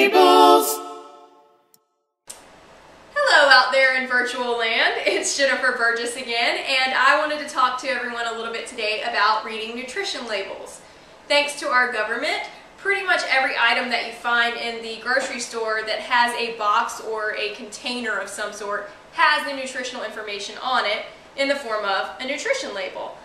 Labels. Hello out there in virtual land, it's Jennifer Burgess again, and I wanted to talk to everyone a little bit today about reading nutrition labels. Thanks to our government, pretty much every item that you find in the grocery store that has a box or a container of some sort has the nutritional information on it in the form of a nutrition label.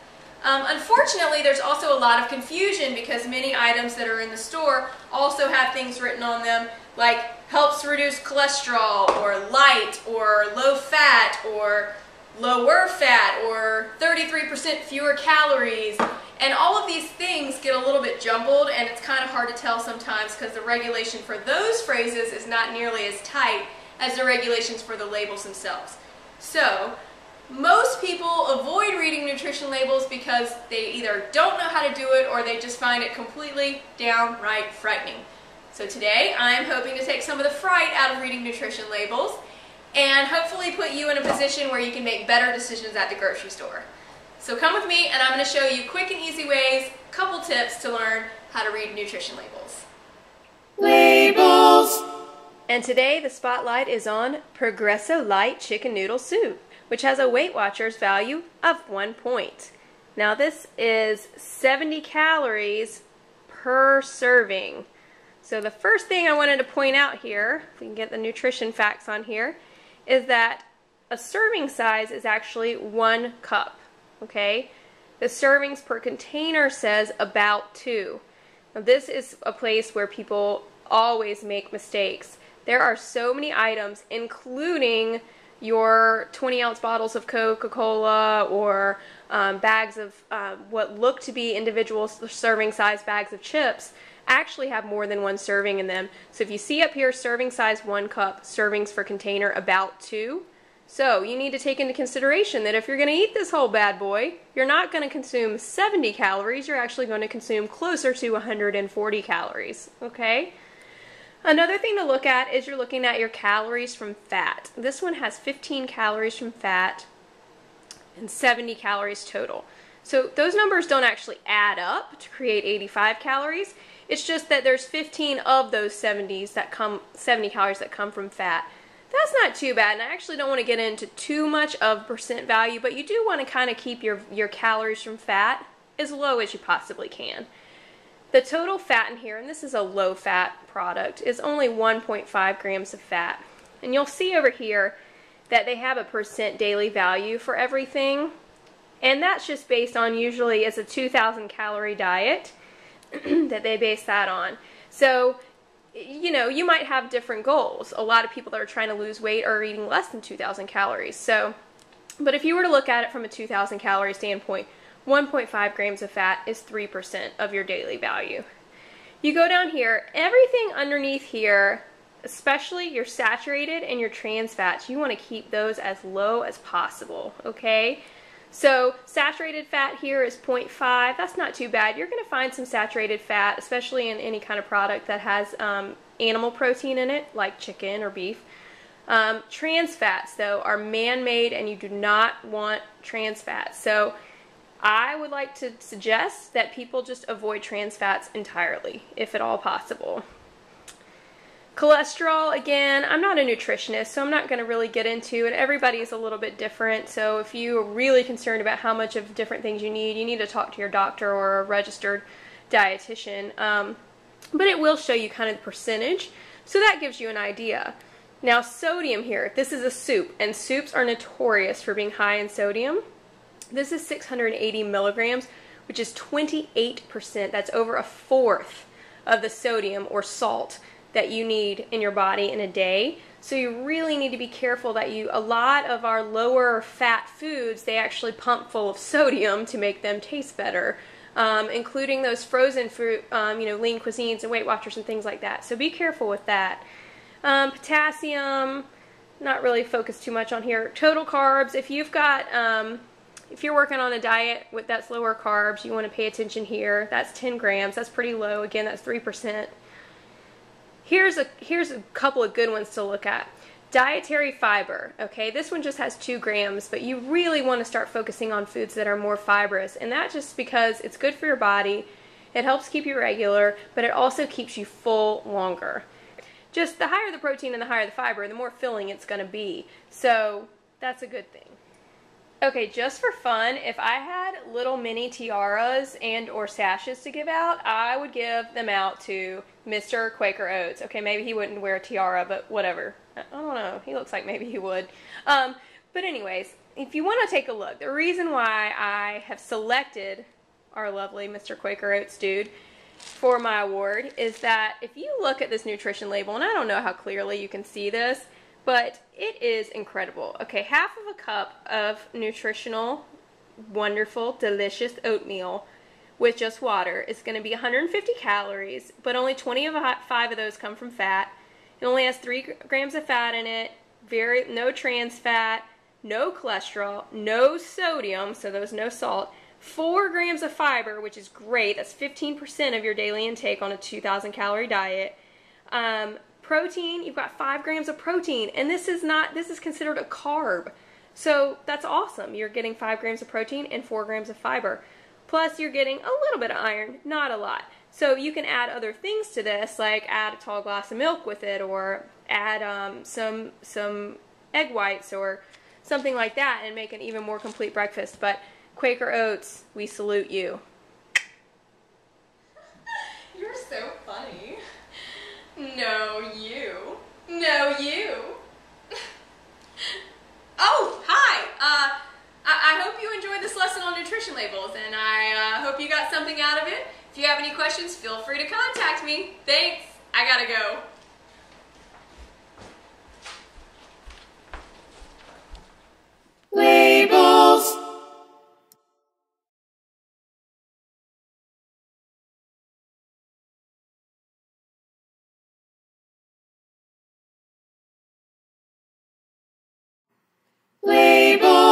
Unfortunately, there's also a lot of confusion because many items that are in the store also have things written on them like helps reduce cholesterol, or light, or low fat, or lower fat, or 33% fewer calories. And all of these things get a little bit jumbled, and it's kind of hard to tell sometimes because the regulation for those phrases is not nearly as tight as the regulations for the labels themselves. So, most people avoid reading nutrition labels because they either don't know how to do it or they just find it completely downright frightening. So today I'm hoping to take some of the fright out of reading nutrition labels and hopefully put you in a position where you can make better decisions at the grocery store. So come with me and I'm going to show you quick and easy ways, a couple tips to learn how to read nutrition labels. Labels. And today the spotlight is on Progresso Light Chicken Noodle Soup, which has a Weight Watchers value of 1 point. Now this is 70 calories per serving. So the first thing I wanted to point out here, if we can get the nutrition facts on here, is that a serving size is actually 1 cup, okay? The servings per container says about 2. Now this is a place where people always make mistakes. There are so many items, including your 20-ounce bottles of Coca-Cola or bags of what look to be individual serving size bags of chips actually have more than 1 serving in them. So if you see up here serving size 1 cup, servings for container about 2. So you need to take into consideration that if you're going to eat this whole bad boy, you're not going to consume 70 calories, you're actually going to consume closer to 140 calories, okay? Another thing to look at is you're looking at your calories from fat. This one has 15 calories from fat and 70 calories total. So those numbers don't actually add up to create 85 calories. It's just that there's 15 of those 70 calories that come from fat. That's not too bad, and I actually don't want to get into too much of percent value, but you do want to kind of keep your calories from fat as low as you possibly can. The total fat in here, and this is a low-fat product, is only 1.5 grams of fat. And you'll see over here that they have a percent daily value for everything, and that's just based on, usually it's a 2,000 calorie diet that they base that on. So, you know, you might have different goals. A lot of people that are trying to lose weight are eating less than 2,000 calories. So, but if you were to look at it from a 2,000 calorie standpoint, 1.5 grams of fat is 3% of your daily value. You go down here, everything underneath here, especially your saturated and your trans fats, you want to keep those as low as possible, okay? So saturated fat here is 0.5. That's not too bad. You're going to find some saturated fat, especially in any kind of product that has animal protein in it, like chicken or beef. Trans fats, though, are man-made, and you do not want trans fats. So I would like to suggest that people just avoid trans fats entirely, if at all possible. Cholesterol, again, I'm not a nutritionist, so I'm not going to really get into it. Everybody is a little bit different, so if you are really concerned about how much of different things you need to talk to your doctor or a registered dietitian. But it will show you kind of the percentage, so that gives you an idea. Now, sodium here, this is a soup, and soups are notorious for being high in sodium. This is 680 milligrams, which is 28%. That's over 1/4 of the sodium or salt that you need in your body in a day. So you really need to be careful that a lot of our lower fat foods, they actually pump full of sodium to make them taste better, including those frozen fruit, lean cuisines and Weight Watchers and things like that. So be careful with that. Potassium, not really focused too much on here. Total carbs, if you've got if you're working on a diet that's lower carbs, you want to pay attention here. That's 10 grams. That's pretty low. Again, that's 3%. Here's a couple of good ones to look at. Dietary fiber. Okay, this one just has 2 grams, but you really want to start focusing on foods that are more fibrous, and that's just because it's good for your body. It helps keep you regular, but it also keeps you full longer. just the higher the protein and the higher the fiber, the more filling it's going to be. So that's a good thing. Okay, just for fun, if I had little mini tiaras and or sashes to give out, I would give them out to Mr. Quaker Oats. Okay, maybe he wouldn't wear a tiara, but whatever. I don't know. He looks like maybe he would. But anyways, if you want to take a look, the reason why I have selected our lovely Mr. Quaker Oats dude for my award is that if you look at this nutrition label, and I don't know how clearly you can see this, but it is incredible. Okay, half of a cup of nutritional, wonderful, delicious oatmeal with just water is going to be 150 calories, but only 25 of those come from fat. It only has 3 grams of fat in it, no trans fat, no cholesterol, no sodium, so there's no salt, 4 grams of fiber, which is great. That's 15% of your daily intake on a 2,000 calorie diet. Protein, you've got 5 grams of protein, and this is considered a carb. So that's awesome. You're getting 5 grams of protein and 4 grams of fiber. Plus you're getting a little bit of iron, not a lot. So you can add other things to this, like add a tall glass of milk with it, or add some egg whites or something like that, and make an even more complete breakfast. But Quaker Oats, we salute you. You're so funny. No, you. No, you. Oh, hi. I hope you enjoyed this lesson on nutrition labels, and I hope you got something out of it. If you have any questions, feel free to contact me. Thanks. I gotta go. Labels. Labels.